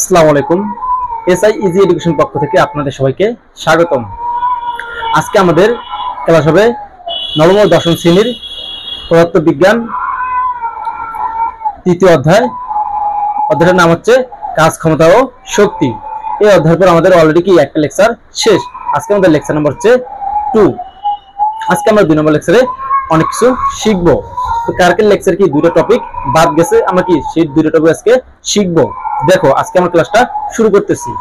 আসসালামু আলাইকুম। SI easy education পক্ষ থেকে আপনাদের সবাইকে স্বাগতম। আজকে আমাদের ক্লাস হবে নবম ও দশম শ্রেণীর পদার্থবিজ্ঞান তৃতীয় অধ্যায়। অধ্যায়ের নাম হচ্ছে কাজ, ক্ষমতা ও শক্তি। এই অধ্যায়ের পর আমাদের অলরেডি কি একটা লেকচার শেষ। আজকে আমাদের লেকচার নাম্বার হচ্ছে 2। আজকে আমরা 2 নম্বর লেকচারে অনেক কিছু শিখবো। তো কালকের লেকচার কি দুটো টপিক বাদ গেছে, আমরা কি সেই দুটো টপিক আজকে শিখবো। দেখো আজকে আমরা ক্লাসটা শুরু করতেছি।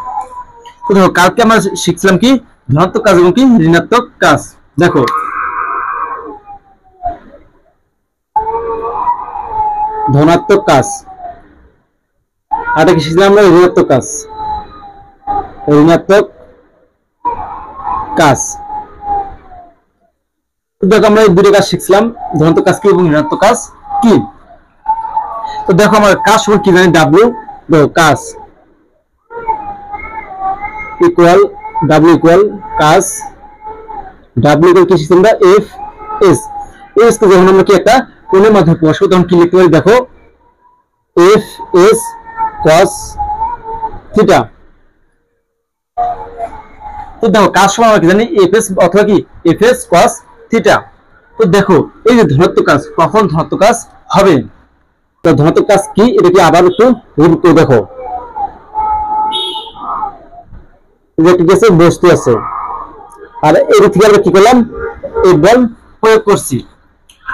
তো দেখো কালকে আমরা শিখছিলাম কি ধনাত্মক কাজ এবং কি ঋণাত্মক কাজ। দেখো ধনাত্মক কাজ আর কি শিখলাম আমরা ঋণাত্মক কাজ। ঋণাত্মক কাজ দেখো আমরা এই দুটো কাজ শিখছিলাম, ধনাত্মক কাজ কি এবং ঋণাত্মক কাজ কি। তো দেখো আমরা কাজ সমান কি জানি, ডাব্লিউ কাজ ইকুয়াল ডাব্লিউ ইকুয়াল কাজ, ডাব্লিউ ইকুয়াল কি শিখছি আমরা এফ এস। এস কে যখন আমরা কি একটা কোণের মাধ্যমে প্রকাশ করি তখন কি লিখতে পারি, দেখো এফ এস কস থিটা। তো দেখো কাজ সমান আমরা কি জানি এফ এস অথবা কি এফ এস কস থিটা। তো দেখো এই যে ধনাত্মক কাজ কখন ধনাত্মক কাজ হবে, তো ধনাত্মক কাজ কি এটা কি আবার একটু গুরুত্ব দেখো। বস্তু আছে আর এদিক থেকে আমরা কি করলাম এই বল প্রয়োগ করছি।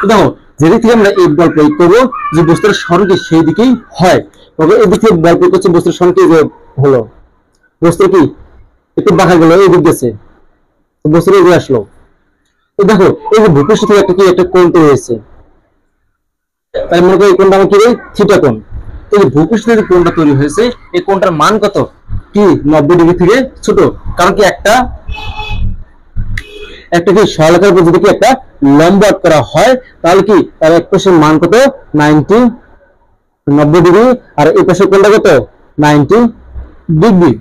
দেখো যেদিক থেকে আমরা এই বল প্রয়োগ করবো যে বস্তুর সরণ কি সেই দিকেই হয়। তবে এদিক থেকে বল প্রয়োগ করছে বস্তুর সরণ কি হলো, বস্তু কি একটু বাঁকা গেল এই দিক গেছে, বস্তুর এগিয়ে আসলো। তো দেখো এই যে ভূপৃষ্ঠ থেকে একটা কি একটা কোণ তৈরি হয়েছে, তাই মনে করি এই কোণটা আমার কি থিটা কোণ। এই যে ভূপৃষ্ঠ থেকে কোণটা তৈরি হয়েছে এই কোণটার মান কত কি 90 ডিগ্রি থেকে ছোট। কারণ কি একটা কি সরলরেখার উপর যদি কি একটা লম্ব আঁক করা হয় তাহলে কি তার এক পাশের মান কত 90 ডিগ্রি আর এই পাশের কোণটা কত 90 ডিগ্রি।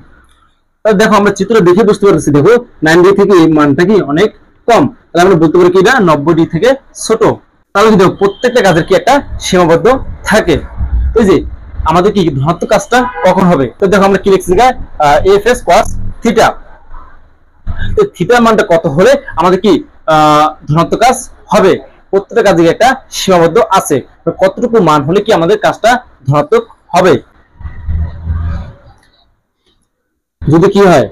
তাহলে দেখো আমরা চিত্র দেখে বুঝতে পারছি, দেখো 90 ডিগ্রি থেকে এই মানটা কি অনেক কম, তাহলে আমরা বলতে পারি কি এটা 90 ডিগ্রি থেকে ছোট। তাহলে কি দেখো প্রত্যেকটা কাজের কি একটা সীমাবদ্ধ থাকে। এই যে আমাদের কি ধনাত্মক কাজটা কখন হবে, তো দেখো আমরা কি লিখছি এফ এস কস থিটা। তো থিটার মানটা কত হলে আমাদের কি ধনাত্মক কাজ হবে, প্রত্যেকটা কাজে একটা সীমাবদ্ধ আছে, কতটুকু মান হলে কি আমাদের কাজটা ধনাত্মক হবে। যদি কি হয়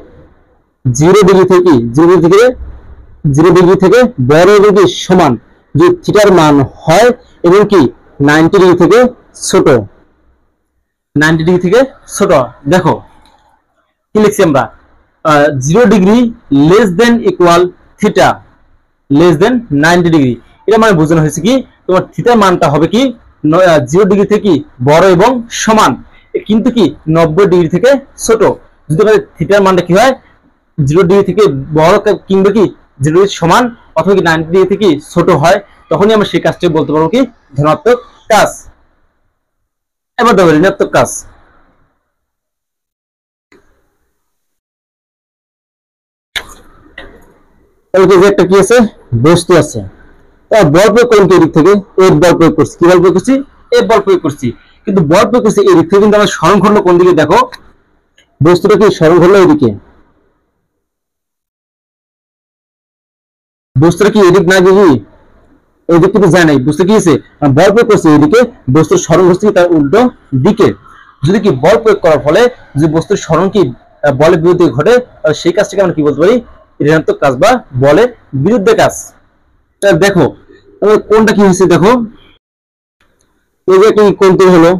0 ডিগ্রি থেকে 0 ডিগ্রি থেকে বড় এবং কি সমান যদি থিটার মান হয় এবং কি 90 ডিগ্রি থেকে ছোট, 90 ডিগ্রি থেকে ছোট। দেখো কি লিখছি আমরা 0 degree less than equal theta less than 90 degree. এটা মানে বোঝানো হয়েছে কি তোমার থিটার মানটা হবে কি 0 ডিগ্রি থেকে বড় এবং সমান, কিন্তু কি 90 ডিগ্রি থেকে ছোট। যদি থিটার মানটা কি হয় 0 ডিগ্রি থেকে বড় কিংবা কি 0 ডিগ্রি সমান অথবা কি 90 ডিগ্রি থেকে ছোট হয়, তখনই আমরা সেই কাজটি বলতে পারবো কি ধনাত্মক কাজ। এবার দেখো ঋণাত্মক কাজ। একটা কি আছে বস্তু আছে, বল প্রয়োগ করলাম এদিক থেকে এর বল প্রয়োগ করছি, কি বল প্রয়োগ করছি এর বল প্রয়োগ করছি, কিন্তু বল প্রয়োগ করছি এদিক থেকে কিন্তু আমার সরণ ঘটলো কোন দিকে, দেখো বস্তুটা কি সরণ ঘটলো এদিকে, বস্তুটা কি এদিক না দিবি এদিক কিন্তু যায় নাই, বুঝতে কি হয়েছে বল প্রয়োগ করছে এদিকে বস্তুর সরণ ঘটছে তার উল্টো দিকে। যদি কি বল প্রয়োগ করার ফলে যে বস্তুর সরণ কি বলের বিরুদ্ধে ঘটে সেই কাজটাকে আমরা কি বলতে পারি ঋণাত্মক কাজ বা বলের বিরুদ্ধে কাজ। দেখো কোনটা কি হয়েছে, দেখো এই যে একটা কোণ তৈরি হলো,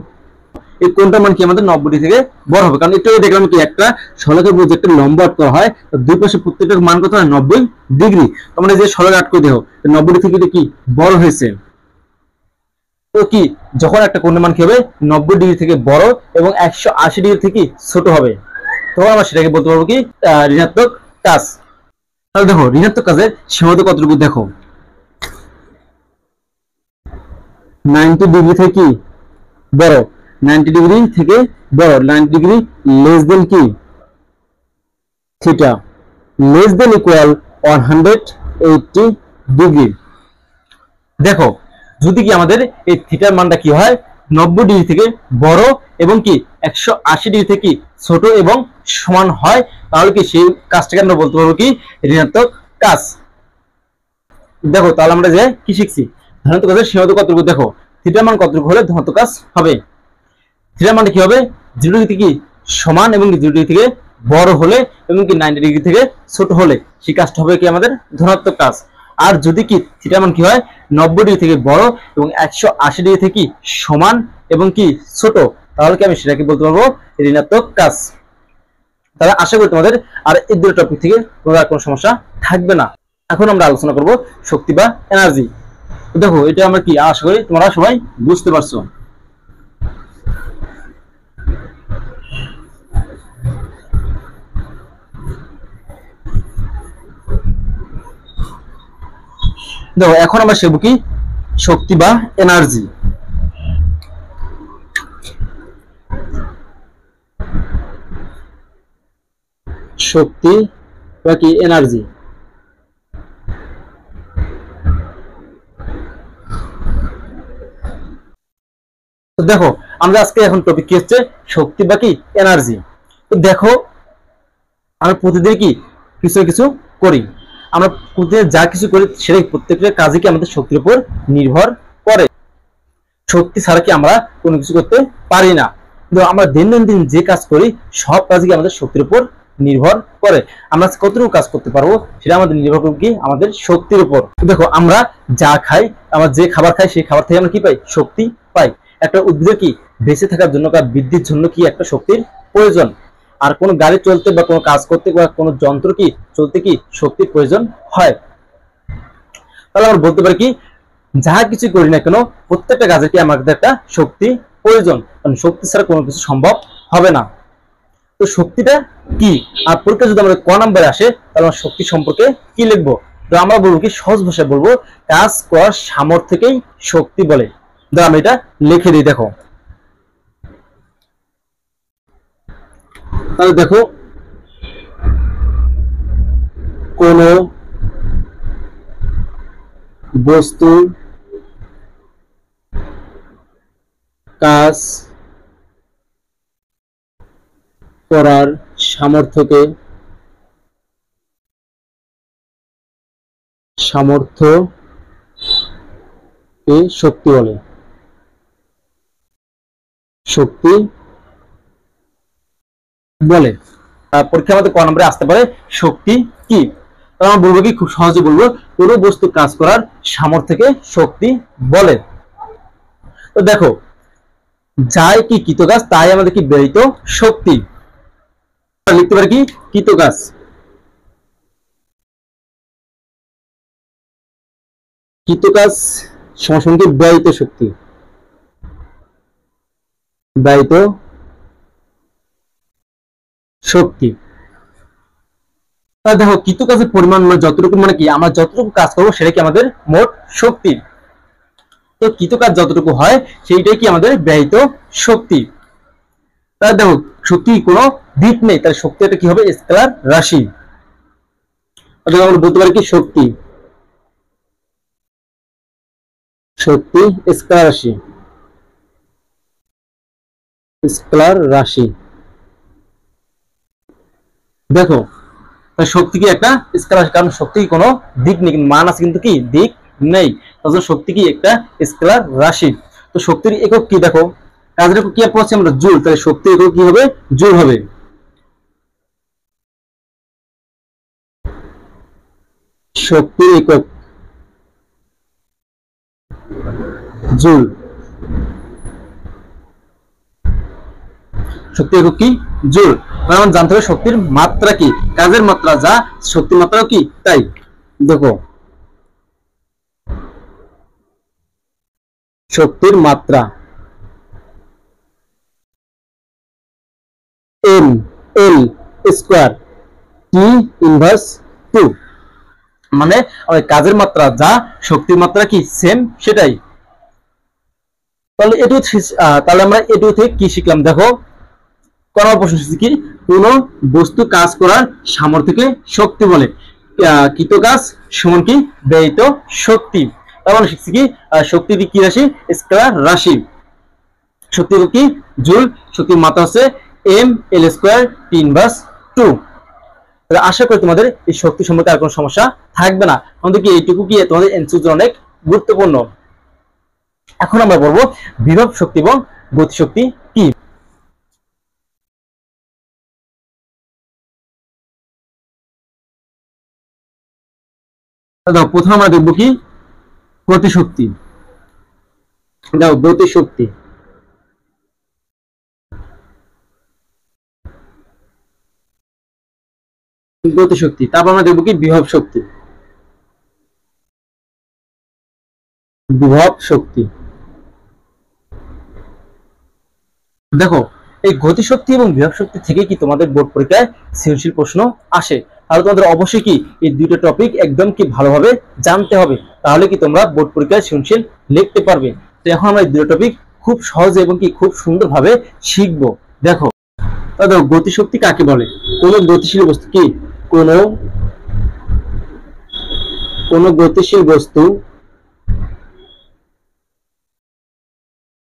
এই কোণটার মান কি আমাদের 90 ডিগ্রি থেকে বড় হবে, কারণ একটু দেখলাম কি একটা সরলরেখার উপর যে একটা লম্ব আঁক করা হয় দুই পাশে প্রত্যেকটার মান কত হয় 90 ডিগ্রি। তোমরা যে সরলরেখা আঁক করে দেখো 90 ডিগ্রি থেকে কি বড় হয়েছে। তো কি যখন একটা কোণের মান কি হবে 90 ডিগ্রি থেকে বড় এবং 180 ডিগ্রি থেকে ছোট হবে, তখন আমরা সেটাকে বলতে পারবো কি ঋণাত্মক কাজ। তাহলে দেখো ঋণাত্মক কাজের সীমাবদ্ধ কতটুকু, দেখো 90 ডিগ্রি থেকে কি বড়, 90 ডিগ্রি থেকে বড়, 90 ডিগ্রি লেস দেন কি theta less than equal 180 degree. দেখো যদি কি আমাদের এই থিটার মানটা কি হয় 90 ডিগ্রি থেকে বড় এবং কি 180 ডিগ্রি থেকে কি ছোট এবং সমান হয়, তাহলে কি সেই কাজটাকে আমরা বলতে পারবো কি ঋণাত্মক কাজ। দেখো তাহলে আমরা যে কি শিখছি, ধনাত্মক কাজের সীমাবদ্ধ কতটুকু, দেখো থিটার মান কতটুকু হলে ধনাত্মক কাজ হবে। থিটার মানটা কি হবে 0 ডিগ্রি থেকে সমান এবং 0 ডিগ্রি থেকে বড় হলে এবং কি 90 ডিগ্রি থেকে ছোট হলে সেই কাজটা হবে কি আমাদের ধনাত্মক কাজ। আর যদি কি থিটার মান কি হয় 90 ডিগ্রি থেকে বড় এবং 180 ডিগ্রি থেকে সমান এবং কি ছোট, তাহলে কি আমি সেটাকে বলতে পারবো ঋণাত্মক কাজ। তাহলে আশা করি তোমাদের আর এই দুটো টপিক থেকে তোমাদের কোনো সমস্যা থাকবে না। এখন আমরা আলোচনা করব শক্তি বা এনার্জি। দেখো এটা আমরা কি আশা করি তোমরা সবাই বুঝতে পারছো। দেখো এখন আমরা শিখব কি শক্তি বা এনার্জি। শক্তি বা কি এনার্জি। তো দেখো আমরা আজকে এখন টপিক কি হচ্ছে শক্তি বা কি এনার্জি। তো দেখো আমরা প্রতিদিন কি কিছু না কিছু করি, আমরা প্রতিদিন যা কিছু করি সেটাই প্রত্যেকটা কাজে কি আমাদের শক্তির উপর নির্ভর করে। শক্তি ছাড়া কি আমরা কোনো কিছু করতে পারি না। কিন্তু আমরা দৈনন্দিন যে কাজ করি সব কাজে কি আমাদের শক্তির উপর নির্ভর করে। আমরা কতটুকু কাজ করতে পারবো সেটা আমাদের নির্ভর করে কি আমাদের শক্তির উপর। দেখো আমরা যা খাই, আমরা যে খাবার খাই সেই খাবার থেকে আমরা কি পাই শক্তি পাই। একটা উদ্ভিদের কি বেঁচে থাকার জন্য বা বৃদ্ধির জন্য কি একটা শক্তির প্রয়োজন। আর কোনো গাড়ি চলতে বা কোনো কাজ করতে বা কোনো যন্ত্র কি চলতে কি শক্তির প্রয়োজন হয়। তাহলে আমরা বলতে পারি কি যা কিছু করি না কেন প্রত্যেকটা কাজে কি আমাদের একটা শক্তি প্রয়োজন, কারণ শক্তি ছাড়া কোনো কিছু সম্ভব হবে না। তো শক্তিটা কি, আর পরীক্ষা যদি আমাদের ক নম্বরে আসে তাহলে আমরা শক্তি সম্পর্কে কি লিখবো। তো আমরা বলবো কি সহজ ভাষায় বলবো কাজ করার সামর্থ্যকেই শক্তি বলে। তো আমি এটা লিখে দিই। দেখো তাহলে দেখো কোন বস্তু কাজ করার সামর্থ্যকে শক্তি বলে। শক্তি বলে। পরীক্ষা আমাদের ক নম্বরে আসতে পারে শক্তি কি। আমরা বলবো কি খুব সহজে বলবো কোনো বস্তু কাজ করার সামর্থ্যকে শক্তি বলে। তো দেখো যাই কি কৃতকাজ তাই আমাদের কি ব্যয়িত শক্তি। লিখতে পারি কি কৃতকাজ সমান কি ব্যয়িত শক্তি। ব্যয়িত শক্তি। দেখো কৃতকাজের পরিমাণ মানে যতটুকু মানে কি আমরা যতটুকু কাজ করবো সেটা কি আমাদের মোট শক্তি। তো কৃতকাজ যতটুকু হয় সেইটাই কি আমাদের ব্যয়িত শক্তি। তাহলে দেখো শক্তি কোনো দিক নেই, তাহলে শক্তি এটা কি হবে স্কেলার রাশি। আমরা বলতে পারি কি শক্তি স্কেলার রাশি। স্কেলার রাশি। দেখো শক্তি কি একটা স্কেলার রাশি, কারণ শক্তি কোনো দিক নেই, মান আছে কিন্তু কি দিক নেই। তাহলে শক্তি কি একটা স্কেলার রাশি। তো শক্তির একক কি, দেখো কাজের একক কি পড়ছি আমরা জুল, তাহলে শক্তির একক কি হবে জুল হবে। শক্তির একক জুল। শক্তির একক কি জুল। আমরা জানতে হবে শক্তির মাত্রা কি, কাজের মাত্রা যা শক্তির মাত্রাও কি তাই। দেখো শক্তির মাত্রা M L square T inverse 2, মানে কাজের মাত্রা যা শক্তির মাত্রা কি সেম সেটাই। তাহলে আমরা এটু থেকে কি শিখলাম, দেখো কোন প্রশ্ন কি কোন বস্তু কাজ করার সামর্থ্যকে শক্তি বলে। কৃতকাজ সমান কি ব্যয়িত শক্তি। তাহলে শিখছি কি শক্তি কি রাশি স্কেলার রাশি। শক্তি কি জুল, শক্তির মাত্রা হচ্ছে ml² 10/2। তাহলে আশা করি তোমাদের এই শক্তি সম্পর্কে আর কোনো সমস্যা থাকবে না। আমাদের কি এইটুকু কি তোমাদের এনসিকিউ অনেক গুরুত্বপূর্ণ। এখন আমরা বলবো বিভব শক্তি এবং গতিশক্তি কি। প্রথমে আমরা দেখবো কি গতিশক্তি। দেখো গতিশক্তি, গতিশক্তি, তারপর আমরা দেখবো কি বিভব শক্তি। বিভব শক্তি, দেখো এই গতিশক্তি এবং বিভব শক্তি থেকে কি তোমাদের বোর্ড পরীক্ষায় সৃজনশীল প্রশ্ন আসে। আর তোমাদের অবশ্যই কি এই দুটো টপিক একদম কি ভালোভাবে জানতে হবে, তাহলে কি তোমরা বোর্ড পরীক্ষায় সৃজনশীল লিখতে পারবে। তো এখন আমরা এই দুটো টপিক খুব সহজে এবং কি খুব সুন্দরভাবে শিখবো। দেখো গতিশক্তি কাকে বলে? কোন গতিশীল বস্তু কি কোন গতিশীল বস্তু,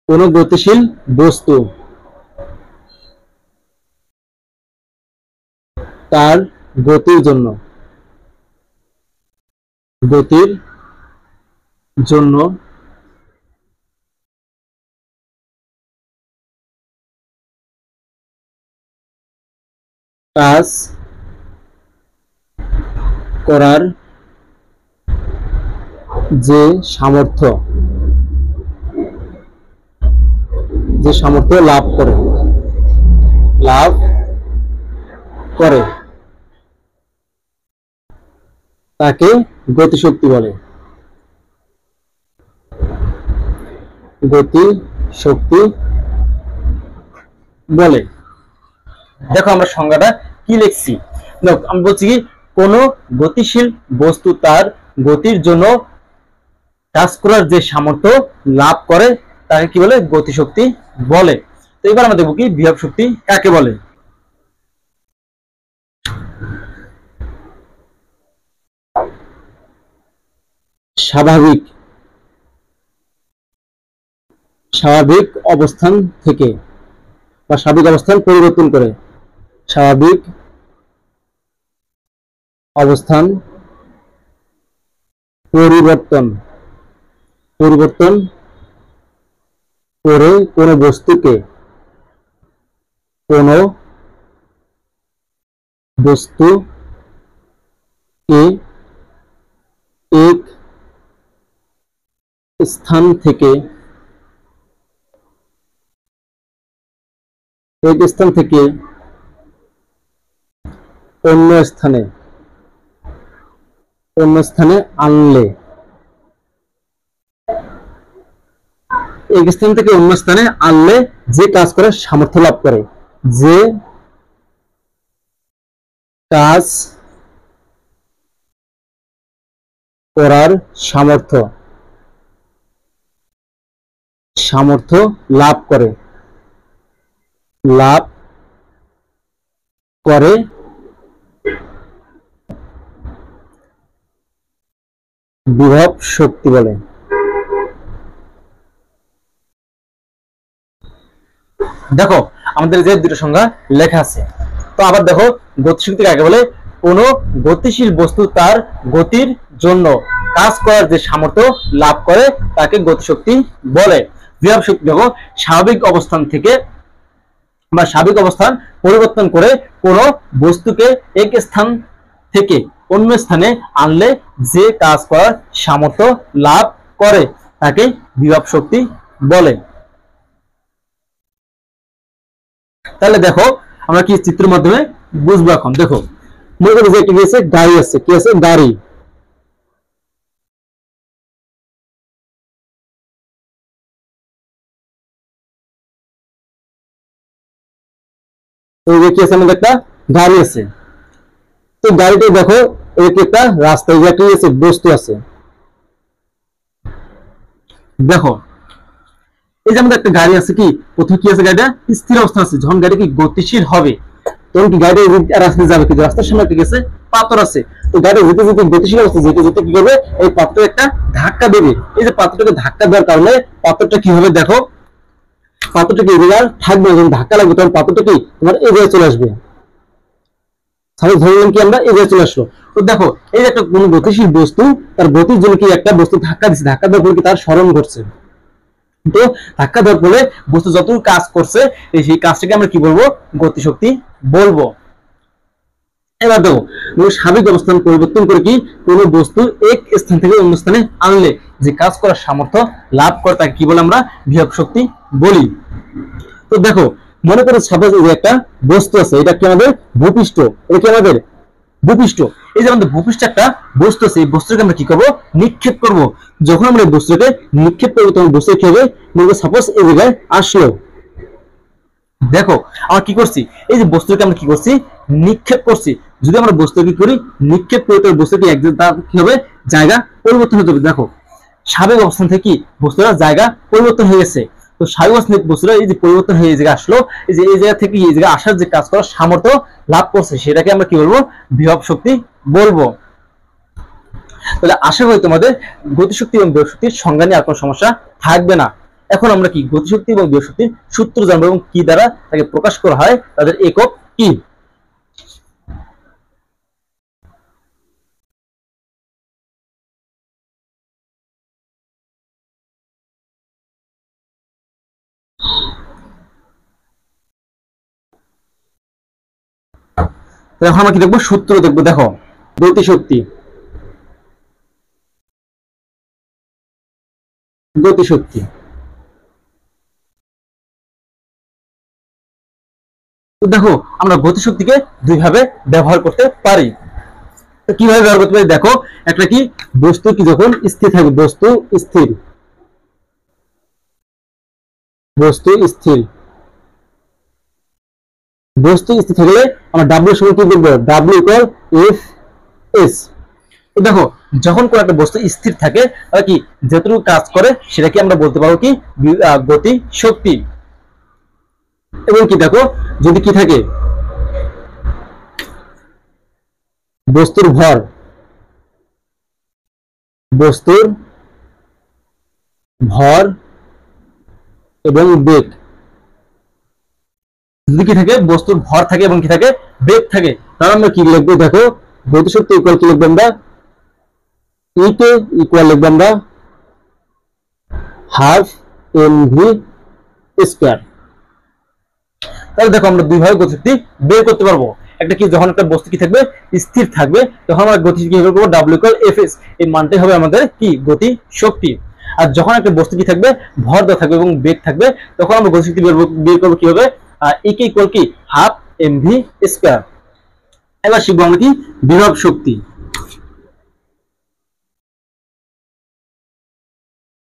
কোন গতিশীল বস্তু তার গতির জন্য কাজ করার যে সামর্থ্য লাভ করে তাকে গতিশক্তি বলে। দেখো আমরা সংজ্ঞাটা কি লিখছি। আমি বলছি কি কোন গতিশীল বস্তু তার গতির জন্য কাজ করার যে সামর্থ্য লাভ করে তাকে কি বলে? গতিশক্তি বলে। তো এবার আমরা দেখব কি বিভব শক্তি কাকে বলে। স্বাভাবিক অবস্থান থেকে বা স্বাভাবিক অবস্থান পরিবর্তন করে, স্বাভাবিক অবস্থান পরিবর্তন করে কোন বস্তুকে এক স্থান থেকে অন্য স্থানে আনলে, এক স্থান থেকে অন্য স্থানে আনলে যে কাজ করার সামর্থ্য লাভ করে, যে কাজ করার সামর্থ্য লাভ করে বিভব শক্তি বলে। দেখো আমাদের যে দুটো সংজ্ঞা লেখা আছে। তো আবার দেখো গতিশক্তি কাকে বলে? কোন গতিশীল বস্তু তার গতির জন্য কাজ করার যে সামর্থ্য লাভ করে তাকে গতিশক্তি বলে। বিভব শক্তি দেখো স্বাভাবিক অবস্থান থেকে বা স্বাভাবিক অবস্থান পরিবর্তন করে কোন বস্তুকে এক স্থান থেকে অন্য স্থানে আনলে যে কাজ করার সামর্থ্য লাভ করে তাকে বিভব শক্তি বলে। তাহলে দেখো আমরা কি চিত্রের মাধ্যমে বুঝবো। এখন দেখো মনে করো যে কি আছে, গাড়ি আছে, কি আছে? গাড়ি। এই যে কি আছে, আমাদের একটা গাড়ি আছে। তো গাড়িটা দেখো একটা রাস্তা, কি আছে? বস্তু আছে। দেখো এই যে আমাদের একটা গাড়ি আছে, কি প্রথমে কি আছে? গাড়িটা স্থির অবস্থা আছে। যখন গাড়ি কি গতিশীল হবে তখন কি গাড়ি রাস্তায় যাবে, কিন্তু রাস্তার সামনে কি আছে? পাথর আছে। তো গাড়ি যেতে যেতে গতিশীল অবস্থা যেতে কি করবে? এই পাথরটা একটা ধাক্কা দেবে। এই যে পাথরটাকে ধাক্কা দেওয়ার কারণে পাথরটা কি হবে? দেখো পাথরটা কি এদিকে আর থাকবে না, যখন ধাক্কা লাগবে তখন পাথরটা কি তোমার এই জায়গায় চলে আসবে। তাহলে ধরলাম কি আমরা এই জায়গায় চলে আসলো। তো দেখো এই যে একটা কোন গতিশীল বস্তু, তার গতির জন্য কি একটা বস্তু ধাক্কা দিচ্ছে, ধাক্কা দেওয়ার পরে কি তার স্মরণ ঘটছে। তো ধাক্কা দেওয়ার ফলে বস্তু যতটুকু কাজ করছে সেই কাজটাকে আমরা কি বলবো, গতিশক্তি বলবো। এবার দেখো স্বাভাবিক অবস্থান পরিবর্তন করে কি কোন বস্তু এক স্থান থেকে অন্য স্থানে আনলে যে কাজ করার সামর্থ্য লাভ করে তাকে কি বলে আমরা বিভব শক্তি বলি। তো দেখো মনে করো সাপোজ এই যে একটা বস্তু আছে, এটা কি আমাদের ভূপৃষ্ঠ, এটা কি আমাদের ভূপৃষ্ঠ। এই যে আমাদের ভূপৃষ্ঠে একটা বস্তু আছে, এই বস্তুকে আমরা কি করবো, নিক্ষেপ করব। যখন আমরা এই বস্তুকে নিক্ষেপ করবো তখন বস্তু কি হবে, সাপোজ এই জায়গায় আসলো। দেখো আমরা কি করছি, এই যে বস্তুকে আমরা কি করছি, নিক্ষেপ করছি। যদি আমরা বস্তু কি করি, নিক্ষেপ করি, তাহলে বস্তু কি কি হবে, জায়গা পরিবর্তন হতে হবে। দেখো স্বাভাবিক অবস্থান থেকে কি বস্তুটা জায়গা পরিবর্তন হয়ে গেছে। তো স্বাভাবিক অবস্থান থেকে বস্তুটা এই যে পরিবর্তন হয়ে এই জায়গায় আসলো, এই যে এই জায়গা থেকে এই জায়গায় আসার যে কাজ করার সামর্থ্য লাভ করছে সেটাকে আমরা কি বলবো, বিভব শক্তি বলবো। তাহলে আশা করি তোমাদের গতিশক্তি এবং বিভব শক্তির সংজ্ঞা নিয়ে আর কোনো সমস্যা থাকবে না। এখন আমরা কি গতিশক্তি এবং বিভব শক্তির সূত্র জানবো এবং কি দ্বারা তাকে প্রকাশ করা হয়, তাদের একক কি। এখন আমরা কি দেখবো, সূত্র দেখবো। দেখো গতিশক্তি, গতিশক্তি তো দেখো আমরা গতিশক্তিকে দুই ভাবে ব্যবহার করতে পারি। কিভাবে ব্যবহার করতে পারি, দেখো একটা কি বস্তু কি যখন স্থির থাকবে, বস্তু স্থির, বস্তু স্থির, বস্তু স্থির থাকলে আমরা ডাব্লিউ সমান কি বলবো, ডাব্লিউ ইকুয়াল এফ এস। তো দেখো যখন কোন একটা বস্তু স্থির থাকে তাহলে কি যতটুকু কাজ করে সেটাকে আমরা বলতে পারবো কি গতি শক্তি। এবং কি দেখো যদি কি থাকে, বস্তুর ভর, বস্তুর ভর এবং বেগ, যদি কি থাকে বস্তুর ভর থাকে এবং কি থাকে বেগ থাকে, তাহলে আমরা কি লিখবো, দেখো গতিশক্তি ইকুয়াল কি লিখবো আমরা, ই কে ইকুয়াল লিখবো আমরা হাফ এম ভি স্কয়ার। তাহলে দেখো আমরা দুই ভাবে গতিশক্তি বের করতে পারবো। একটা কি যখন একটা বস্তু কি থাকবে, স্থির থাকবে, তখন আমরা গতিশক্তি বের করবো ডাব্লিউ ইকুয়াল এফ এস, এই মানটাই হবে আমাদের কি গতি শক্তি। আর যখন একটা বস্তু কি থাকবে, ভর দেওয়া থাকবে এবং বেগ থাকবে, তখন আমরা গতিশক্তি বের করবো কি হবে, ই কে ইকুয়াল কি হাফ এম ভি স্কয়ার। এবার শিখবো আমরা কি বিভব শক্তি।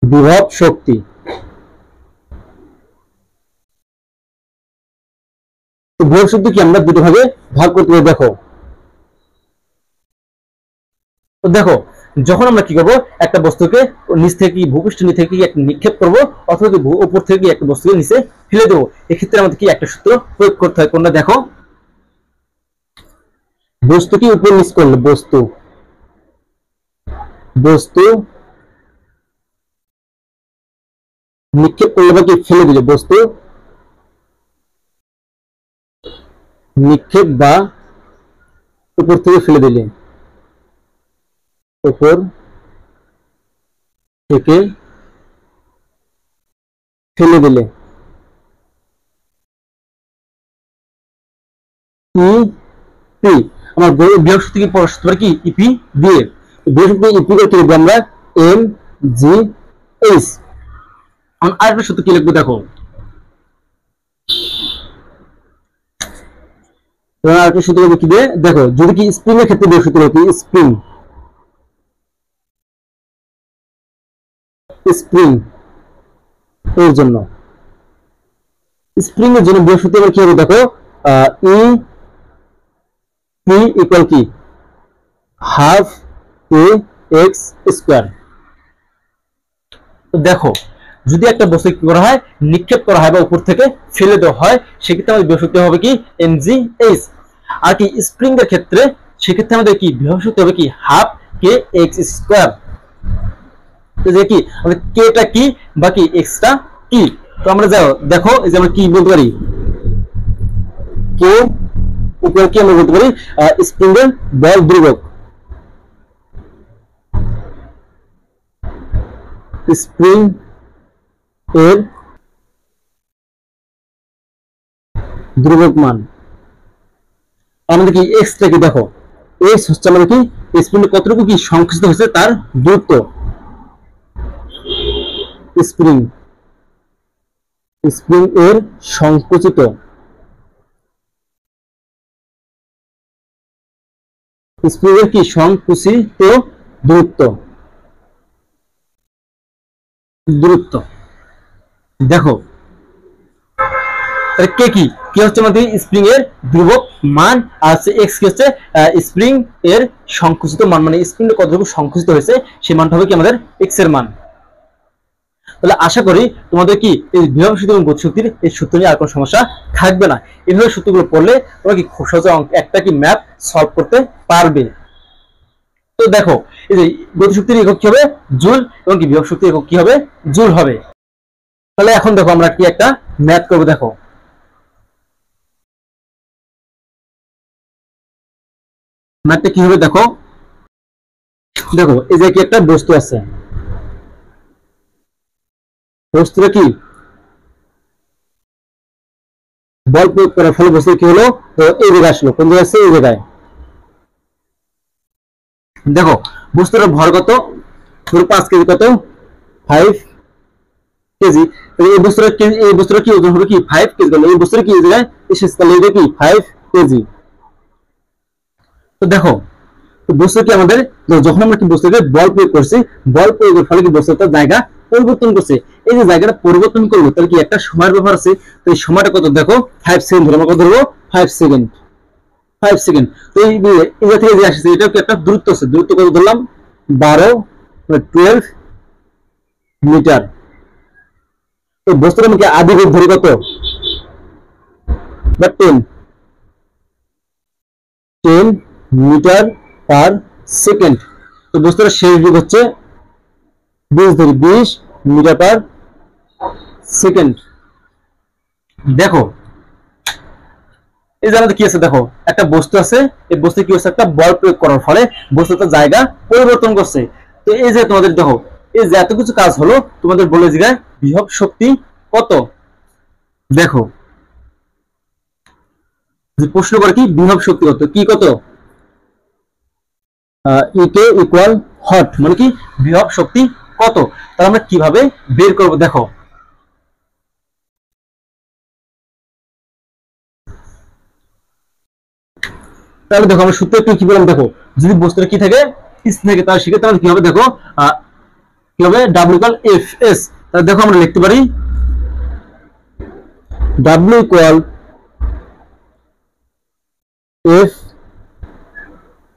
বিভব শক্তি বিভব শক্তি কি আমরা দুটো ভাগে ভাগ করতে পারি। দেখো দেখো যখন আমরা কি করবো, একটা বস্তুকে নিচ থেকে ভূপৃষ্ঠ নিচ থেকে একটা নিক্ষেপ করবো, অথবা উপর থেকে একটা বস্তুকে নিচে ফেলে দেবো, এক্ষেত্রে আমাদের কি একটা সূত্র প্রয়োগ করতে হয়। কোনটা দেখো, বস্তু কি উপর নিচ করলে, বস্তু বস্তু নিক্ষেপ করলে বা কি ফেলে দিলে, বস্তু নিক্ষেপ বা উপর থেকে ফেলে দিলে, উপর থেকে ফেলে দিলে ইপি, আমার বিভব শক্তি কি প্রকাশ করতে পারি কি ইপি দিয়ে। বিভব শক্তি ইপি করতে লিখবো আমরা এম জি এইচ। আরেকটা সূত্র কি লিখবো, দেখো আরেকটা সূত্র কি দিয়ে, দেখো যদি কি স্প্রিং এর ক্ষেত্রে বিভব শক্তি কি স্প্রিং, স্প্রিং এর জন্য, স্প্রিং এর জন্য বিভব শক্তি আবার কি হবে, দেখো ই পি ইকুয়াল কি হাফ এ এক্স স্কয়ার। তো দেখো যদি একটা বস্তু কি করা হয়, নিক্ষেপ করা হয় বা উপর থেকে ফেলে দেওয়া হয়, সেক্ষেত্রে আমাদের বিভব শক্তি হবে কি এমজি এইচ। আর কি স্প্রিং এর ক্ষেত্রে সেক্ষেত্রে আমাদের কি বিভব শক্তি হবে কি হাফ কে এক্স স্কয়ার। তো যে কি আমাদের কেটা কি বা কি এক্সটা কি, তো আমরা যাও দেখো এই যে আমরা কি বলতে পারি, কে উপরে কি আমরা বলতে পারি স্প্রিং এর বল ধ্রুবক, স্প্রিং এর ধ্রুবক মান। আমাদের কি এক্স টা কি দেখো, এক্স হচ্ছে আমাদের কি স্প্রিং কতটুকু কি সংকুচিত হয়েছে তার দূরত্ব, স্প্রিং স্প্রিং এর সংকুচিত স্প্রিং এর কি সংকুচিত দূরত্ব দূরত্ব দেখো কে কি কি হচ্ছে আমাদের স্প্রিং এর ধ্রুবক মান, আর হচ্ছে এক্স কি হচ্ছে স্প্রিং এর সংকুচিত মান, মানে স্প্রিং কতটুকু সংকুচিত হয়েছে সেই মানটা হবে কি আমাদের এক্স এর মান। তাহলে আশা করি তোমাদের কি এই বিভব শক্তি এবং গতিশক্তির এই সূত্র নিয়ে আর কোনো সমস্যা থাকবে না। এইভাবে সূত্রগুলো পড়লে তোমরা কি খুব সহজে একটা কি ম্যাথ সলভ করতে পারবে। তো দেখো এই যে গতিশক্তির একক কি হবে জুল, এবং কি বিভব শক্তির একক কি হবে জুল হবে। তাহলে এখন দেখো আমরা কি একটা ম্যাথ করবো, দেখো ম্যাথটা কি হবে দেখো, দেখো এই যে কি একটা বস্তু আছে, বস্তুটা কি বল প্রয়োগ করার ফলে বস্তু কি হলো, তো এই জায়গায় আসলো, কোন জায়গায় আছে এই জায়গায়। দেখো বস্তুটার ভর কত, ধরো 5 কেজি, কত 5 কেজি। এই বস্তুটা কি ওজন হবে কি 5 কেজি, এই বস্তুটা কি এই জায়গায় এসেছে, তাহলে এটা কি 5 কেজি। তো দেখো তো বস্তু কি আমাদের যখন আমরা কি বস্তুকে বল প্রয়োগ করছি, বল প্রয়োগের ফলে কি বস্তুটা জায়গা পরিবর্তন করছে, এই যে জায়গাটা পরিবর্তন করবো তাহলে কি একটা সময়ের ব্যাপার আছে, তো এই সময়টা কত দেখো 5 সেকেন্ড ধরে আমরা কত ধরবো 5 সেকেন্ড, 5 সেকেন্ড। তো এই জায়গা থেকে যে আসছে এটাও কি একটা দূরত্ব আছে, দূরত্ব কত ধরলাম 12 মিটার। তো বস্তুটা আমাকে আদি বেগ ধরে কত বা 10 মিটার পার সেকেন্ড। তো বস্তুটার শেষ বেগ হচ্ছে 20 মিটার পার সেকেন্ড। দেখো এই যে আমাদের কি আছে, দেখো একটা বস্তু আছে, এই বস্তু কি হচ্ছে একটা বল প্রয়োগ করার ফলে বস্তুটা জায়গা পরিবর্তন করছে। তো এই যে তোমাদের দেখো এই যে এত কিছু কাজ হলো, তোমাদের বলে জায়গায় বিভব শক্তি কত, দেখো প্রশ্ন করে কি বিভব শক্তি কত, কি কত ইকে ইকুয়াল হট, মানে কি বিভব শক্তি কত। তাহলে আমরা কিভাবে বের করব, দেখো তাহলে দেখো আমরা সূত্র একটু কি বললাম, দেখো যদি বস্তুটা কি থাকে স্থির থাকে তাহলে সেক্ষেত্রে আমাদের কি হবে, দেখো কি হবে ডাব্লিউ ইকুয়াল এফ এস। তাহলে দেখো আমরা লিখতে পারি ডাব্লিউ ইকুয়াল এফ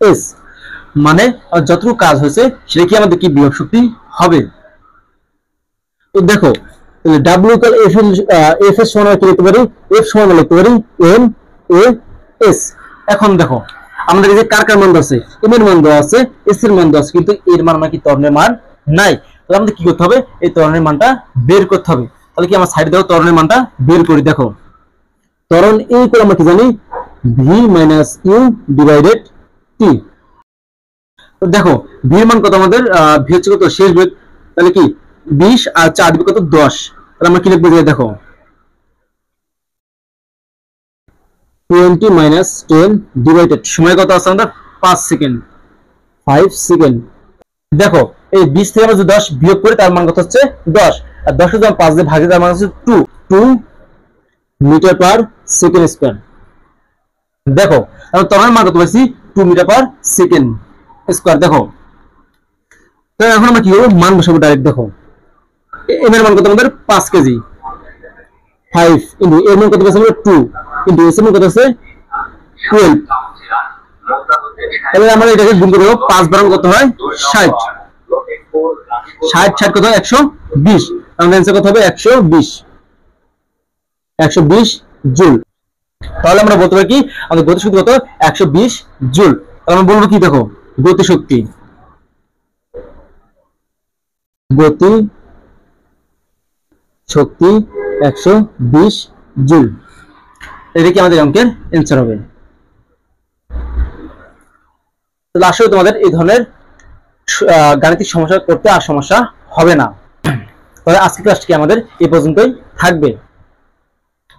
এস, মানে যতটুকু কাজ হয়েছে সেটা কি আমাদের কি বিভব শক্তি হবে। তো দেখো ডাব্লিউ ইকুয়াল এফ এস সমান কি লিখতে পারি, এফ সমান লিখতে পারি এম এ এস। এখন দেখো আমাদের এই যে কার কার মান আছে, এম এর মান দেওয়া আছে, এস এর মান দেওয়া আছে, কিন্তু এর মান কি ত্বরণের মান নাই। তাহলে আমাদের কি করতে হবে, এই ত্বরণের মানটা বের করতে হবে। তাহলে কি আমার সাইডে দেখো ত্বরণের মানটা বের করি, দেখো ত্বরণ এ ইকুয়াল আমরা কি জানি ভি মাইনাস ইউ ডিভাইডেড টি। তো দেখো ভি এর মান কত আমাদের, ভি হচ্ছে কত শেষ বেগ, তাহলে কি 20 আর 4 দিবে কত 10। তাহলে আমরা কি লিখবো, দেখো 20 মাইনাস 10 ডিভাইডেড সময় কত আছে আমাদের 5 সেকেন্ড, 5 সেকেন্ড। দেখো এই 20 থেকে আমরা যদি 10 বিয়োগ করি তার মান কত হচ্ছে 10, আর 10 যদি আমরা 5 দিয়ে ভাগে তার মান হচ্ছে 2 মিটার পার সেকেন্ড স্কয়ার। দেখো আমরা ত্বরণের মান কত পাইছি 2 মিটার পার সেকেন্ড স্কয়ার। দেখো তো এখন আমরা কি করব, মান বসাবো ডাইরেক্ট। দেখো এম এর মান কত আমাদের 5 কেজি, 5 ইনটু এর মান কত আছে আমাদের 2 ইনটু এস এর মান কত আছে 12। তাহলে আমরা এটাকে গুণ করব, 5 বারং কত হয় 60, 60 কত হয় 120, আমাদের आंसर কত হবে 120 জুল। তাহলে আমরা বলতে পারি কি আমাদের গতিশক্তি কত 120 জুল। তাহলে আমরা বলবো কি, দেখো গতিশক্তি 120 জুল। এটা কি আমাদের অঙ্কের অ্যান্সার হবে। তাহলে আসলে তোমাদের এই ধরনের গাণিতিক সমস্যা করতে আর সমস্যা হবে না। তাহলে আজকের ক্লাসটি আমাদের এই পর্যন্তই থাকবে।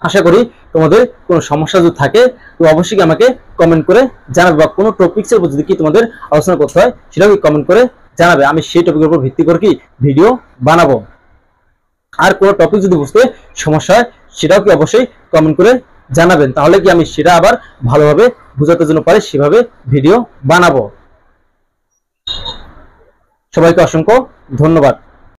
আশা করি তোমাদের কোনো সমস্যা যদি থাকে তো অবশ্যই আমাকে কমেন্ট করে জানাবে, বা কোনো টপিক্সের উপর যদি কি তোমাদের আলোচনা করতে হয় সেটাও কমেন্ট করে জানাবে। আমি সেই টপিকের উপর ভিত্তি করে কি ভিডিও বানাবো। আর কোনো টপিক যদি বুঝতে সমস্যা হয় সেটাও কি অবশ্যই কমেন্ট করে জানাবেন, তাহলে কি আমি সেটা আবার ভালোভাবে বোঝাতে জন্য পারি সেভাবে ভিডিও বানাবো। সবাইকে অসংখ্য ধন্যবাদ।